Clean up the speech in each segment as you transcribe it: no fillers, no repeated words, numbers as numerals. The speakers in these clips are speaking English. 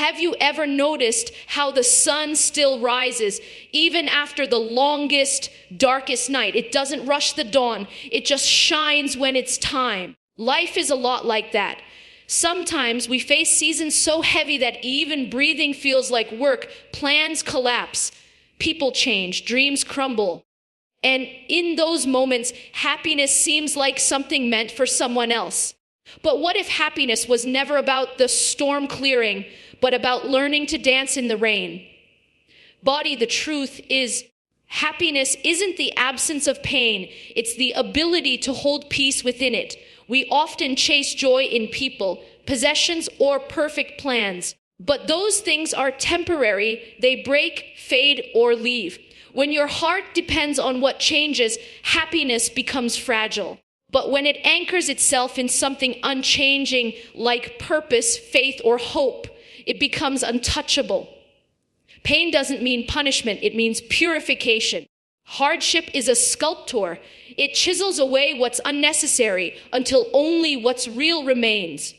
Have you ever noticed how the sun still rises even after the longest, darkest night? It doesn't rush the dawn. It just shines when it's time. Life is a lot like that. Sometimes we face seasons so heavy that even breathing feels like work. Plans collapse. People change. Dreams crumble. And in those moments, happiness seems like something meant for someone else. But what if happiness was never about the storm clearing, but about learning to dance in the rain? Body, the truth is, happiness isn't the absence of pain. It's the ability to hold peace within it. We often chase joy in people, possessions, or perfect plans. But those things are temporary. They break, fade, or leave. When your heart depends on what changes, happiness becomes fragile. But when it anchors itself in something unchanging like purpose, faith, or hope, it becomes untouchable. Pain doesn't mean punishment, it means purification. Hardship is a sculptor. It chisels away what's unnecessary until only what's real remains.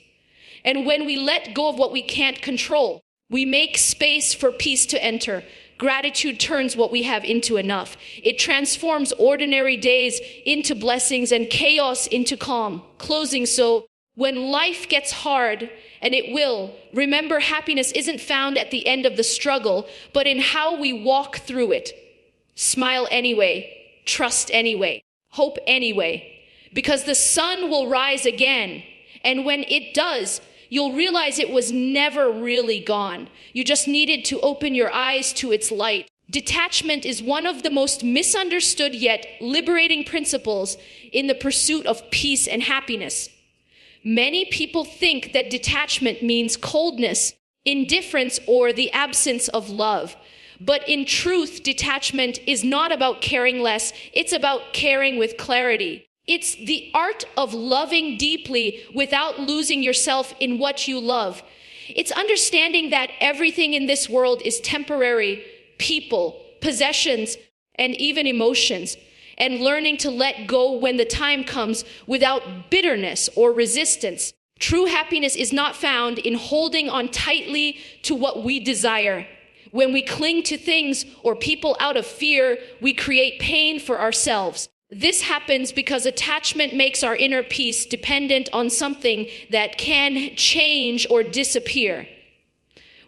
And when we let go of what we can't control, we make space for peace to enter. Gratitude turns what we have into enough. It transforms ordinary days into blessings and chaos into calm. Closing, so when life gets hard, and it will, remember happiness isn't found at the end of the struggle, but in how we walk through it. Smile anyway, trust anyway, hope anyway, because the sun will rise again. And when it does, you'll realize it was never really gone. You just needed to open your eyes to its light. Detachment is one of the most misunderstood yet liberating principles in the pursuit of peace and happiness. Many people think that detachment means coldness, indifference, or the absence of love. But in truth, detachment is not about caring less. It's about caring with clarity. It's the art of loving deeply without losing yourself in what you love. It's understanding that everything in this world is temporary, people, possessions, and even emotions, and learning to let go when the time comes without bitterness or resistance. True happiness is not found in holding on tightly to what we desire. When we cling to things or people out of fear, we create pain for ourselves. This happens because attachment makes our inner peace dependent on something that can change or disappear.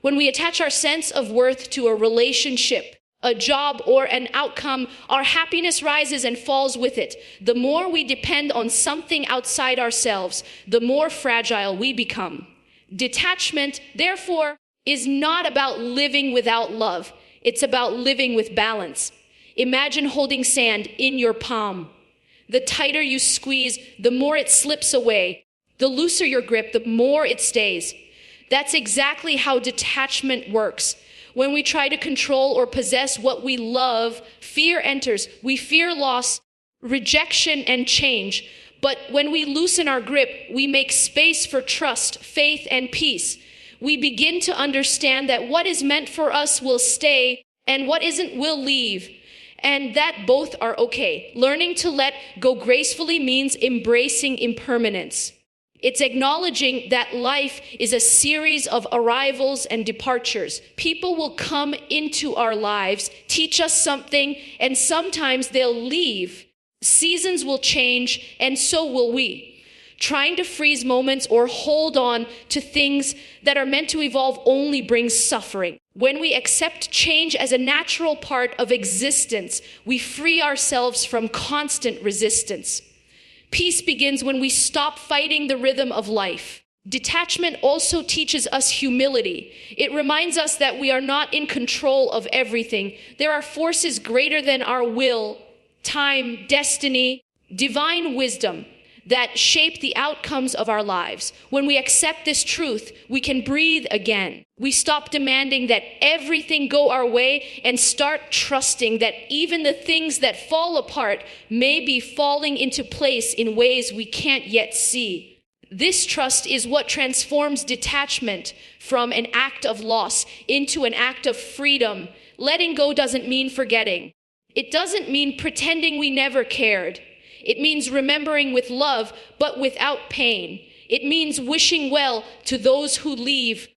When we attach our sense of worth to a relationship, a job, or an outcome, our happiness rises and falls with it. The more we depend on something outside ourselves, the more fragile we become. Detachment, therefore, is not about living without love. It's about living with balance. Imagine holding sand in your palm. The tighter you squeeze, the more it slips away. The looser your grip, the more it stays. That's exactly how detachment works. When we try to control or possess what we love, fear enters. We fear loss, rejection, and change. But when we loosen our grip, we make space for trust, faith, and peace. We begin to understand that what is meant for us will stay, and what isn't will leave. And that both are okay. Learning to let go gracefully means embracing impermanence. It's acknowledging that life is a series of arrivals and departures. People will come into our lives, teach us something, and sometimes they'll leave. Seasons will change, and so will we. Trying to freeze moments or hold on to things that are meant to evolve only brings suffering. When we accept change as a natural part of existence, we free ourselves from constant resistance. Peace begins when we stop fighting the rhythm of life. Detachment also teaches us humility. It reminds us that we are not in control of everything. There are forces greater than our will, time, destiny, divine wisdom that shape the outcomes of our lives. When we accept this truth, we can breathe again. We stop demanding that everything go our way and start trusting that even the things that fall apart may be falling into place in ways we can't yet see. This trust is what transforms detachment from an act of loss into an act of freedom. Letting go doesn't mean forgetting. It doesn't mean pretending we never cared. It means remembering with love, but without pain. It means wishing well to those who leave,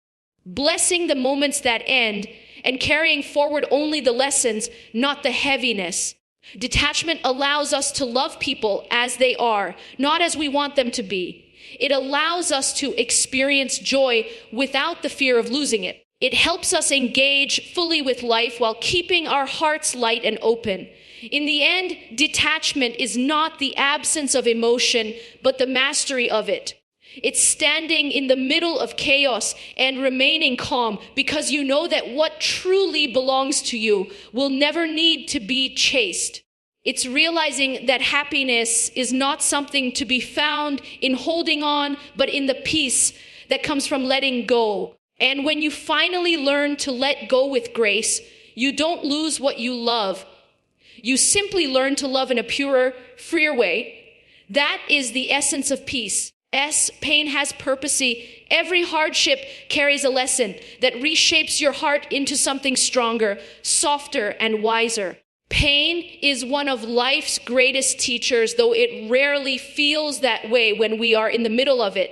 blessing the moments that end and carrying forward only the lessons, not the heaviness. Detachment allows us to love people as they are, not as we want them to be. It allows us to experience joy without the fear of losing it. It helps us engage fully with life while keeping our hearts light and open. In the end, detachment is not the absence of emotion, but the mastery of it. It's standing in the middle of chaos and remaining calm because you know that what truly belongs to you will never need to be chased. It's realizing that happiness is not something to be found in holding on, but in the peace that comes from letting go. And when you finally learn to let go with grace, you don't lose what you love. You simply learn to love in a purer, freer way. That is the essence of peace. Pain has purpose. Every hardship carries a lesson that reshapes your heart into something stronger, softer, and wiser. Pain is one of life's greatest teachers, though it rarely feels that way when we are in the middle of it.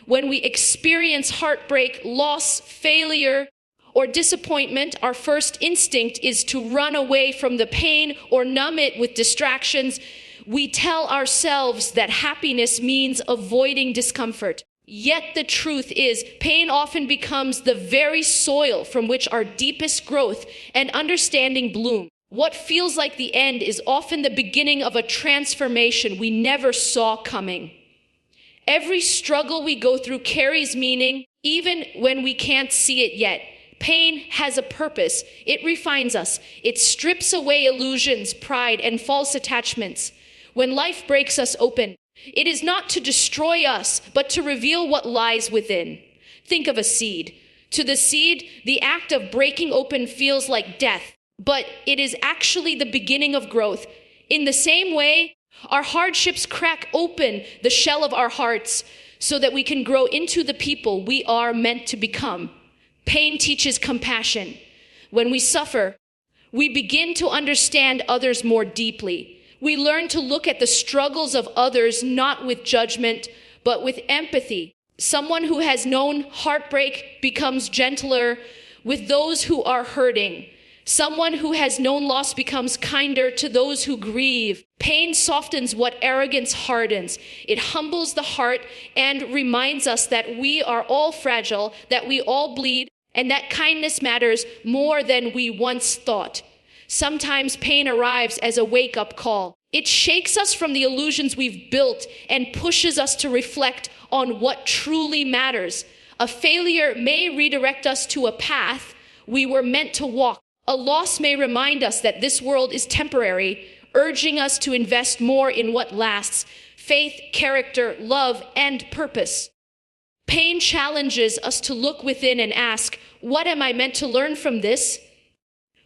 When we experience heartbreak, loss, failure, or disappointment, our first instinct is to run away from the pain or numb it with distractions. We tell ourselves that happiness means avoiding discomfort. Yet the truth is, pain often becomes the very soil from which our deepest growth and understanding bloom. What feels like the end is often the beginning of a transformation we never saw coming. Every struggle we go through carries meaning, even when we can't see it yet. Pain has a purpose. It refines us. It strips away illusions, pride, and false attachments. When life breaks us open, it is not to destroy us, but to reveal what lies within. Think of a seed. To the seed, the act of breaking open feels like death, but it is actually the beginning of growth. In the same way, our hardships crack open the shell of our hearts so that we can grow into the people we are meant to become. Pain teaches compassion. When we suffer, we begin to understand others more deeply. We learn to look at the struggles of others not with judgment, but with empathy. Someone who has known heartbreak becomes gentler with those who are hurting. Someone who has known loss becomes kinder to those who grieve. Pain softens what arrogance hardens. It humbles the heart and reminds us that we are all fragile, that we all bleed, and that kindness matters more than we once thought. Sometimes pain arrives as a wake-up call. It shakes us from the illusions we've built and pushes us to reflect on what truly matters. A failure may redirect us to a path we were meant to walk. A loss may remind us that this world is temporary, urging us to invest more in what lasts: faith, character, love, and purpose. Pain challenges us to look within and ask, what am I meant to learn from this?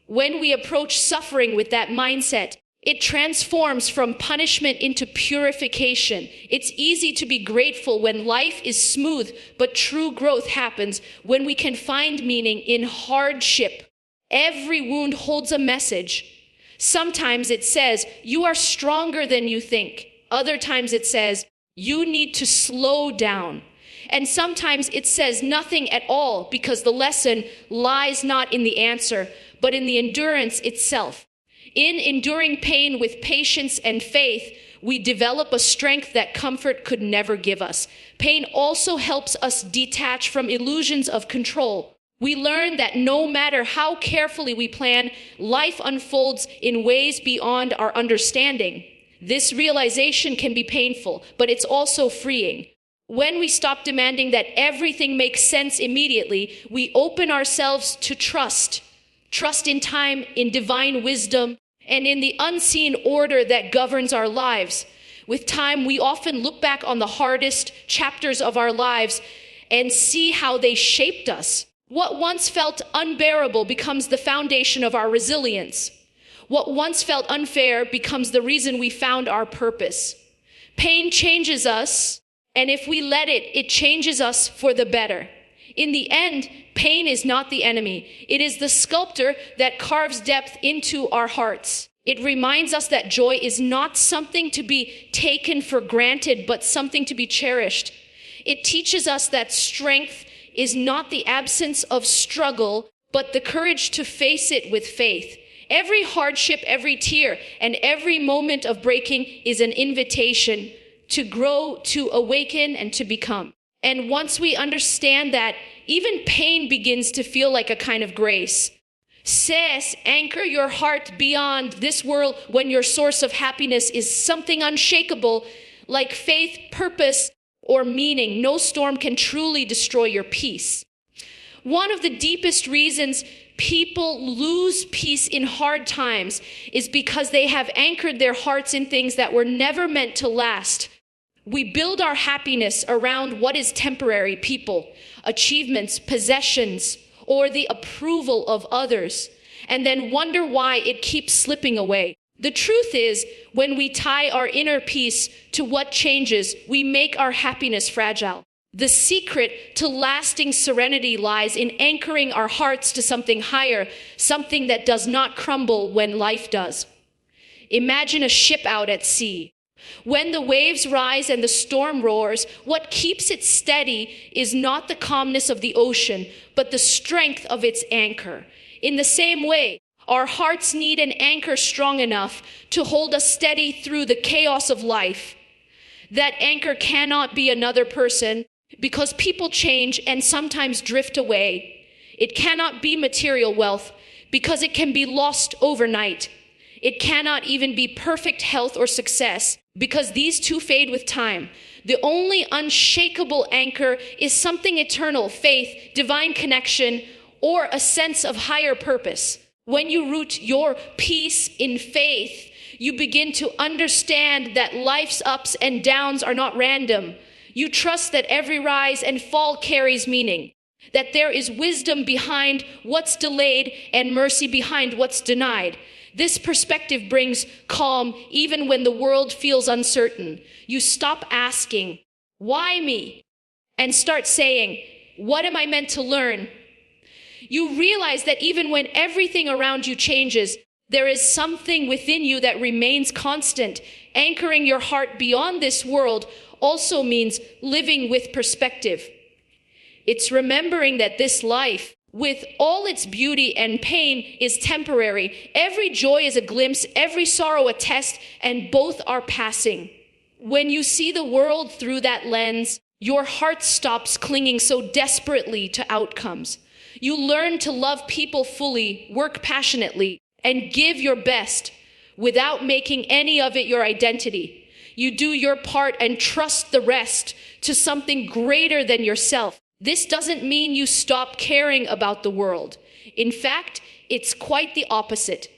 When we approach suffering with that mindset, it transforms from punishment into purification. It's easy to be grateful when life is smooth, but true growth happens when we can find meaning in hardship. Every wound holds a message. Sometimes it says, you are stronger than you think. Other times it says, you need to slow down. And sometimes it says nothing at all because the lesson lies not in the answer, but in the endurance itself. In enduring pain with patience and faith, we develop a strength that comfort could never give us. Pain also helps us detach from illusions of control. We learn that no matter how carefully we plan, life unfolds in ways beyond our understanding. This realization can be painful, but it's also freeing. When we stop demanding that everything makes sense immediately, we open ourselves to trust. Trust in time, in divine wisdom, and in the unseen order that governs our lives. With time, we often look back on the hardest chapters of our lives and see how they shaped us. What once felt unbearable becomes the foundation of our resilience. What once felt unfair becomes the reason we found our purpose. Pain changes us, and if we let it, it changes us for the better. In the end, pain is not the enemy. It is the sculptor that carves depth into our hearts. It reminds us that joy is not something to be taken for granted, but something to be cherished. It teaches us that strength is not the absence of struggle, but the courage to face it with faith. Every hardship, every tear, and every moment of breaking is an invitation to grow, to awaken, and to become. And once we understand that, even pain begins to feel like a kind of grace. Says, anchor your heart beyond this world when your source of happiness is something unshakable, like faith, purpose, or meaning. No storm can truly destroy your peace. One of the deepest reasons people lose peace in hard times is because they have anchored their hearts in things that were never meant to last. We build our happiness around what is temporary: people, achievements, possessions, or the approval of others, and then wonder why it keeps slipping away. The truth is, when we tie our inner peace to what changes, we make our happiness fragile. The secret to lasting serenity lies in anchoring our hearts to something higher, something that does not crumble when life does. Imagine a ship out at sea. When the waves rise and the storm roars, what keeps it steady is not the calmness of the ocean, but the strength of its anchor. In the same way, our hearts need an anchor strong enough to hold us steady through the chaos of life. That anchor cannot be another person, because people change and sometimes drift away. It cannot be material wealth, because it can be lost overnight. It cannot even be perfect health or success, because these too fade with time. The only unshakable anchor is something eternal: faith, divine connection, or a sense of higher purpose. When you root your peace in faith, you begin to understand that life's ups and downs are not random. You trust that every rise and fall carries meaning, that there is wisdom behind what's delayed and mercy behind what's denied. This perspective brings calm even when the world feels uncertain. You stop asking, "Why me?" and start saying, "What am I meant to learn?" You realize that even when everything around you changes, there is something within you that remains constant. Anchoring your heart beyond this world also means living with perspective. It's remembering that this life, with all its beauty and pain, is temporary. Every joy is a glimpse, every sorrow a test, and both are passing. When you see the world through that lens, your heart stops clinging so desperately to outcomes. You learn to love people fully, work passionately, and give your best without making any of it your identity. You do your part and trust the rest to something greater than yourself. This doesn't mean you stop caring about the world. In fact, it's quite the opposite.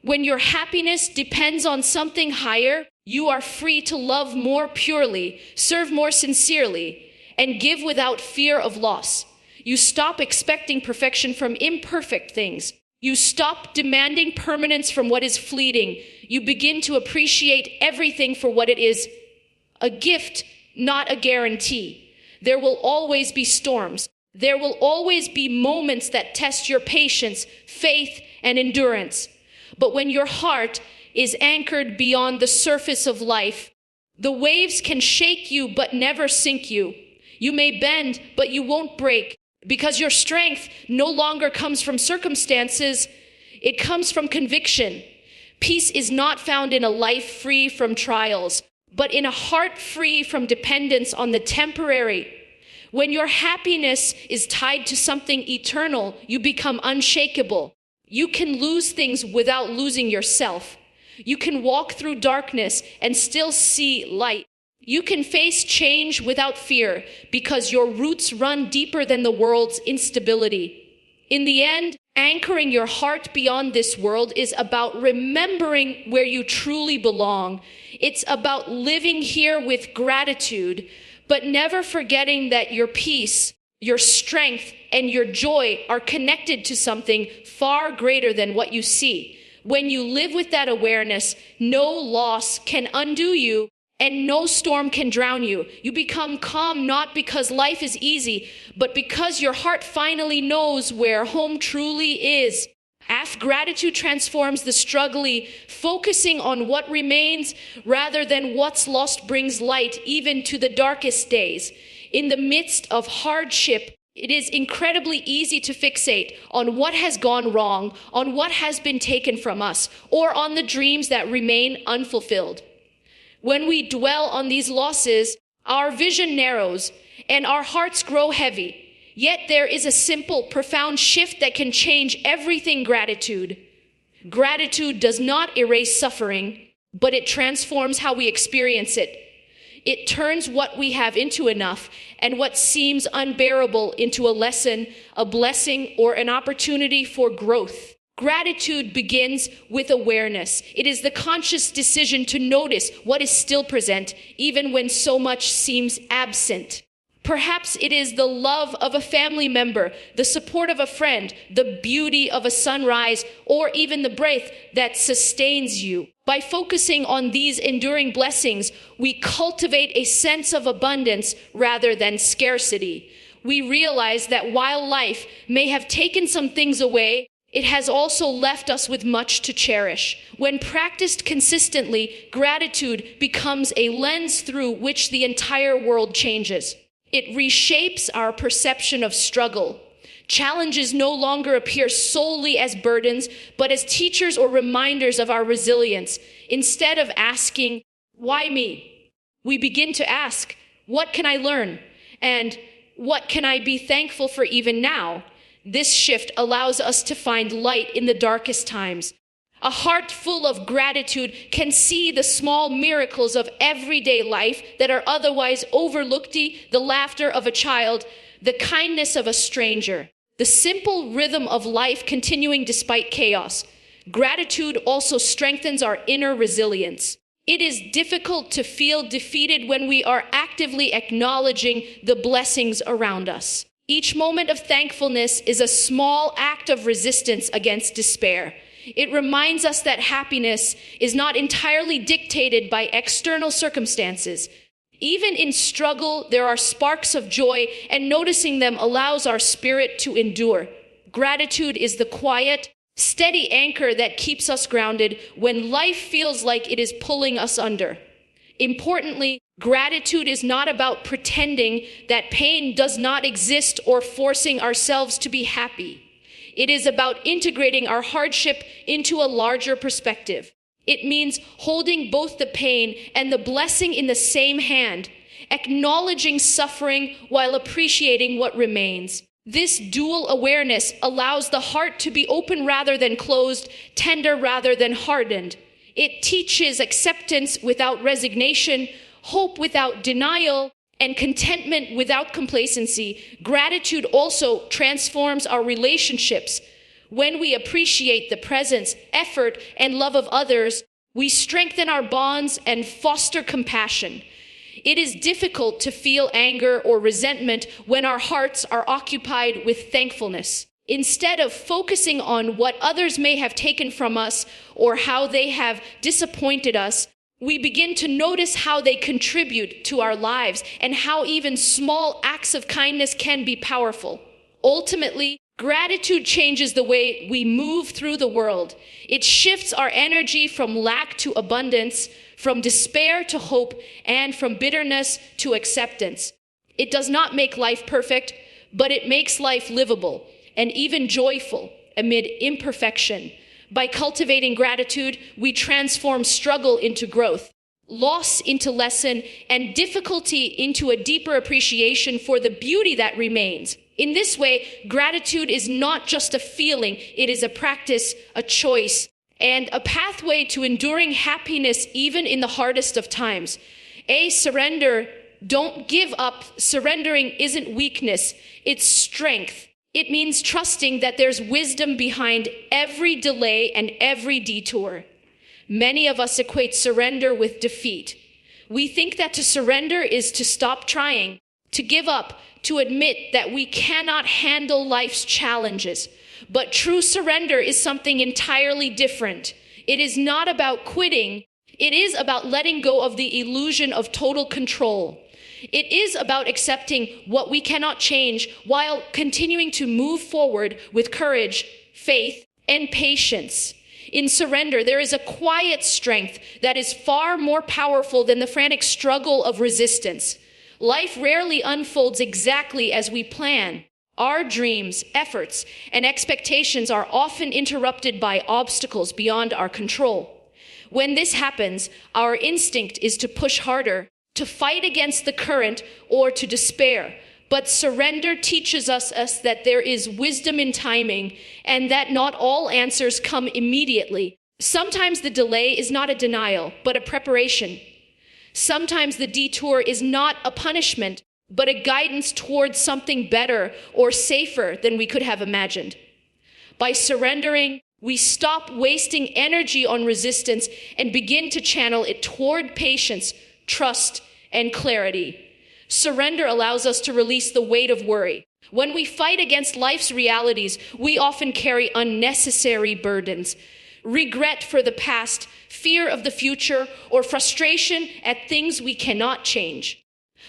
When your happiness depends on something higher, you are free to love more purely, serve more sincerely, and give without fear of loss. You stop expecting perfection from imperfect things. You stop demanding permanence from what is fleeting. You begin to appreciate everything for what it is: a gift, not a guarantee. There will always be storms. There will always be moments that test your patience, faith, and endurance. But when your heart is anchored beyond the surface of life, the waves can shake you but never sink you. You may bend, but you won't break, because your strength no longer comes from circumstances, it comes from conviction. Peace is not found in a life free from trials, but in a heart free from dependence on the temporary. When your happiness is tied to something eternal, you become unshakable. You can lose things without losing yourself. You can walk through darkness and still see light. You can face change without fear because your roots run deeper than the world's instability. In the end, anchoring your heart beyond this world is about remembering where you truly belong. It's about living here with gratitude, but never forgetting that your peace, your strength, and your joy are connected to something far greater than what you see. When you live with that awareness, no loss can undo you, and no storm can drown you. You become calm not because life is easy, but because your heart finally knows where home truly is. As gratitude transforms the struggle, focusing on what remains rather than what's lost brings light even to the darkest days. In the midst of hardship, It is incredibly easy to fixate on what has gone wrong, on what has been taken from us, or on the dreams that remain unfulfilled. When we dwell on these losses, our vision narrows and our hearts grow heavy. Yet there is a simple, profound shift that can change everything: gratitude. Gratitude does not erase suffering, but it transforms how we experience it. It turns what we have into enough, and what seems unbearable into a lesson, a blessing, or an opportunity for growth. Gratitude begins with awareness. It is the conscious decision to notice what is still present, even when so much seems absent. Perhaps it is the love of a family member, the support of a friend, the beauty of a sunrise, or even the breath that sustains you. By focusing on these enduring blessings, we cultivate a sense of abundance rather than scarcity. We realize that while life may have taken some things away, it has also left us with much to cherish. When practiced consistently, gratitude becomes a lens through which the entire world changes. It reshapes our perception of struggle. Challenges no longer appear solely as burdens, but as teachers or reminders of our resilience. Instead of asking, "Why me?" we begin to ask, "What can I learn?" And "What can I be thankful for even now?" This shift allows us to find light in the darkest times. A heart full of gratitude can see the small miracles of everyday life that are otherwise overlooked: the laughter of a child, the kindness of a stranger, the simple rhythm of life continuing despite chaos. Gratitude also strengthens our inner resilience. It is difficult to feel defeated when we are actively acknowledging the blessings around us. Each moment of thankfulness is a small act of resistance against despair. It reminds us that happiness is not entirely dictated by external circumstances. Even in struggle, there are sparks of joy, and noticing them allows our spirit to endure. Gratitude is the quiet, steady anchor that keeps us grounded when life feels like it is pulling us under. Importantly, gratitude is not about pretending that pain does not exist or forcing ourselves to be happy. It is about integrating our hardship into a larger perspective. It means holding both the pain and the blessing in the same hand, acknowledging suffering while appreciating what remains. This dual awareness allows the heart to be open rather than closed, tender rather than hardened. It teaches acceptance without resignation, hope without denial, and contentment without complacency. Gratitude also transforms our relationships. When we appreciate the presence, effort, and love of others, we strengthen our bonds and foster compassion. It is difficult to feel anger or resentment when our hearts are occupied with thankfulness. Instead of focusing on what others may have taken from us or how they have disappointed us, we begin to notice how they contribute to our lives and how even small acts of kindness can be powerful. Ultimately, gratitude changes the way we move through the world. It shifts our energy from lack to abundance, from despair to hope, and from bitterness to acceptance. It does not make life perfect, but it makes life livable and even joyful amid imperfection. By cultivating gratitude, we transform struggle into growth, loss into lesson, and difficulty into a deeper appreciation for the beauty that remains. In this way, gratitude is not just a feeling, it is a practice, a choice, and a pathway to enduring happiness even in the hardest of times. Surrender. Don't give up. Surrendering isn't weakness, it's strength. It means trusting that there's wisdom behind every delay and every detour. Many of us equate surrender with defeat. We think that to surrender is to stop trying, to give up, to admit that we cannot handle life's challenges. But true surrender is something entirely different. It is not about quitting. It is about letting go of the illusion of total control. It is about accepting what we cannot change while continuing to move forward with courage, faith, and patience. In surrender, there is a quiet strength that is far more powerful than the frantic struggle of resistance. Life rarely unfolds exactly as we plan. Our dreams, efforts, and expectations are often interrupted by obstacles beyond our control. When this happens, our instinct is to push harder, to fight against the current, or to despair. But surrender teaches us that there is wisdom in timing and that not all answers come immediately. Sometimes the delay is not a denial, but a preparation. Sometimes the detour is not a punishment, but a guidance towards something better or safer than we could have imagined. By surrendering, we stop wasting energy on resistance and begin to channel it toward patience, trust, and clarity. Surrender allows us to release the weight of worry. When we fight against life's realities, we often carry unnecessary burdens. Regret for the past, fear of the future, or frustration at things we cannot change.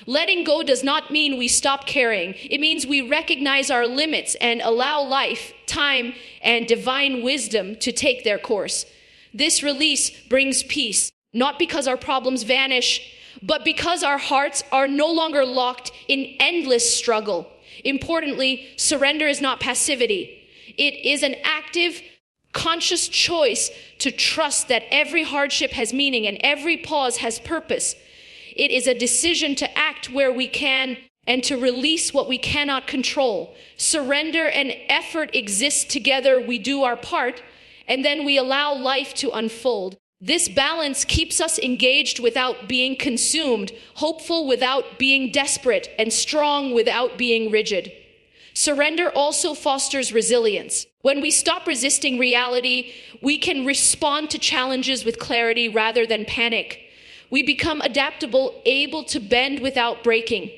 Letting go does not mean we stop caring. It means we recognize our limits and allow life, time, and divine wisdom to take their course. This release brings peace, not because our problems vanish, but because our hearts are no longer locked in endless struggle. Importantly, surrender is not passivity. It is an active, conscious choice to trust that every hardship has meaning and every pause has purpose. It is a decision to act where we can and to release what we cannot control. Surrender and effort exist together. We do our part, and then we allow life to unfold. This balance keeps us engaged without being consumed, hopeful without being desperate, and strong without being rigid. Surrender also fosters resilience. When we stop resisting reality, we can respond to challenges with clarity rather than panic. We become adaptable, able to bend without breaking.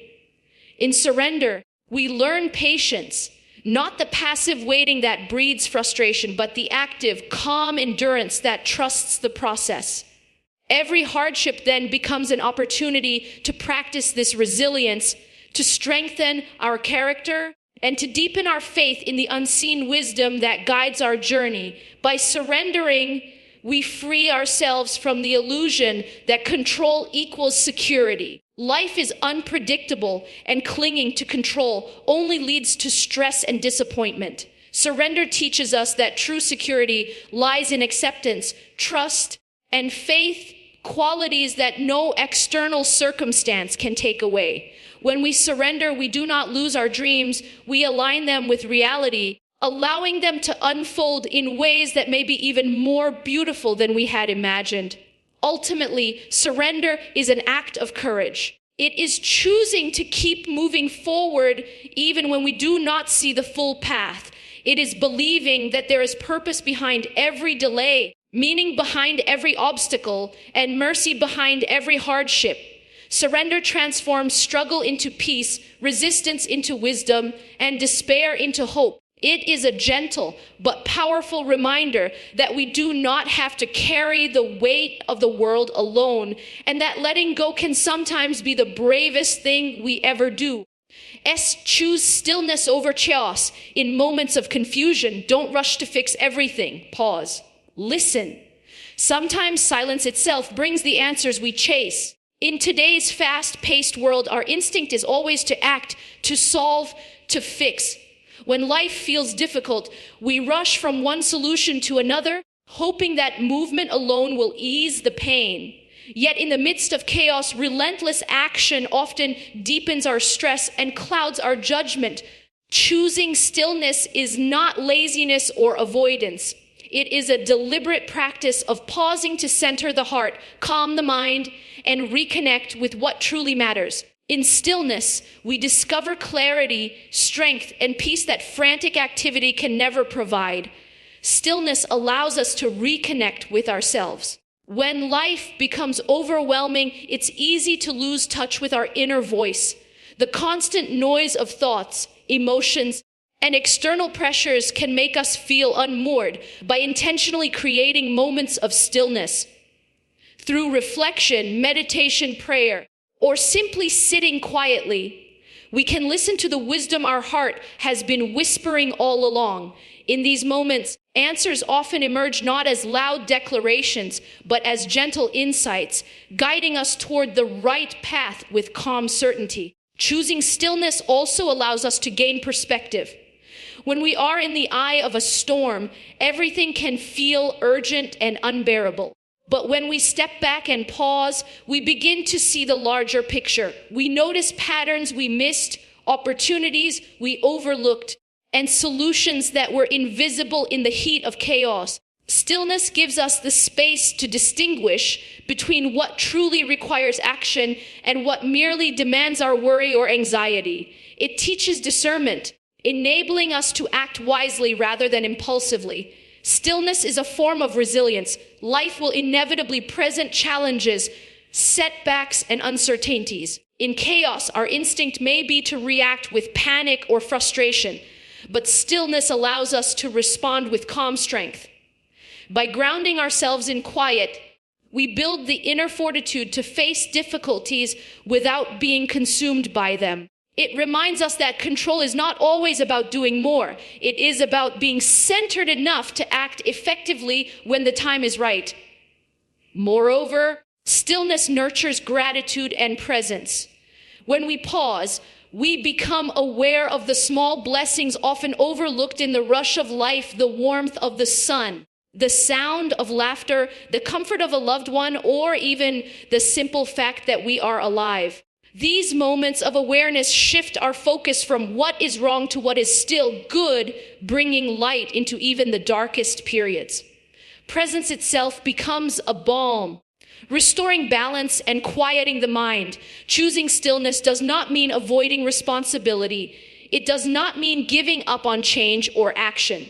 In surrender, we learn patience, not the passive waiting that breeds frustration, but the active, calm endurance that trusts the process. Every hardship then becomes an opportunity to practice this resilience, to strengthen our character, and to deepen our faith in the unseen wisdom that guides our journey. By surrendering, we free ourselves from the illusion that control equals security. Life is unpredictable, and clinging to control only leads to stress and disappointment. Surrender teaches us that true security lies in acceptance, trust, and faith, qualities that no external circumstance can take away. When we surrender, we do not lose our dreams, we align them with reality, allowing them to unfold in ways that may be even more beautiful than we had imagined. Ultimately, surrender is an act of courage. It is choosing to keep moving forward even when we do not see the full path. It is believing that there is purpose behind every delay, meaning behind every obstacle, and mercy behind every hardship. Surrender transforms struggle into peace, resistance into wisdom, and despair into hope. It is a gentle but powerful reminder that we do not have to carry the weight of the world alone, and that letting go can sometimes be the bravest thing we ever do. Choose stillness over chaos. In moments of confusion, don't rush to fix everything. Pause. Listen. Sometimes silence itself brings the answers we chase. In today's fast-paced world, our instinct is always to act, to solve, to fix. When life feels difficult, we rush from one solution to another, hoping that movement alone will ease the pain. Yet in the midst of chaos, relentless action often deepens our stress and clouds our judgment. Choosing stillness is not laziness or avoidance. It is a deliberate practice of pausing to center the heart, calm the mind, and reconnect with what truly matters. In stillness, we discover clarity, strength, and peace that frantic activity can never provide. Stillness allows us to reconnect with ourselves. When life becomes overwhelming, it's easy to lose touch with our inner voice. The constant noise of thoughts, emotions, and external pressures can make us feel unmoored. By intentionally creating moments of stillness, through reflection, meditation, prayer, or simply sitting quietly, we can listen to the wisdom our heart has been whispering all along. In these moments, answers often emerge not as loud declarations, but as gentle insights, guiding us toward the right path with calm certainty. Choosing stillness also allows us to gain perspective. When we are in the eye of a storm, everything can feel urgent and unbearable. But when we step back and pause, we begin to see the larger picture. We notice patterns we missed, opportunities we overlooked, and solutions that were invisible in the heat of chaos. Stillness gives us the space to distinguish between what truly requires action and what merely demands our worry or anxiety. It teaches discernment, enabling us to act wisely rather than impulsively. Stillness is a form of resilience. Life will inevitably present challenges, setbacks, and uncertainties. In chaos, our instinct may be to react with panic or frustration, but stillness allows us to respond with calm strength. By grounding ourselves in quiet, we build the inner fortitude to face difficulties without being consumed by them. It reminds us that control is not always about doing more. It is about being centered enough to act effectively when the time is right. Moreover, stillness nurtures gratitude and presence. When we pause, we become aware of the small blessings often overlooked in the rush of life, the warmth of the sun, the sound of laughter, the comfort of a loved one, or even the simple fact that we are alive. These moments of awareness shift our focus from what is wrong to what is still good, bringing light into even the darkest periods. Presence itself becomes a balm, restoring balance and quieting the mind. Choosing stillness does not mean avoiding responsibility. It does not mean giving up on change or action.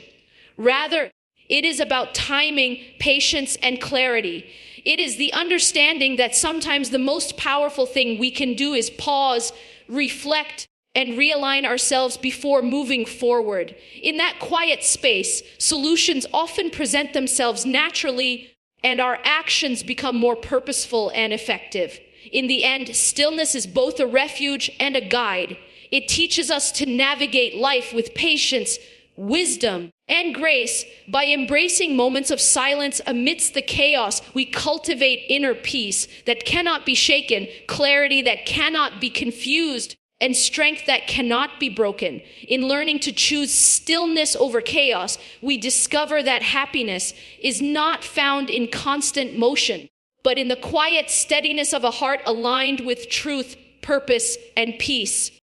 Rather, it is about timing, patience, and clarity. It is the understanding that sometimes the most powerful thing we can do is pause, reflect, and realign ourselves before moving forward. In that quiet space, solutions often present themselves naturally, and our actions become more purposeful and effective. In the end, stillness is both a refuge and a guide. It teaches us to navigate life with patience, wisdom, and grace. By embracing moments of silence amidst the chaos, we cultivate inner peace that cannot be shaken, clarity that cannot be confused, and strength that cannot be broken. In learning to choose stillness over chaos, we discover that happiness is not found in constant motion, but in the quiet steadiness of a heart aligned with truth, purpose, and peace.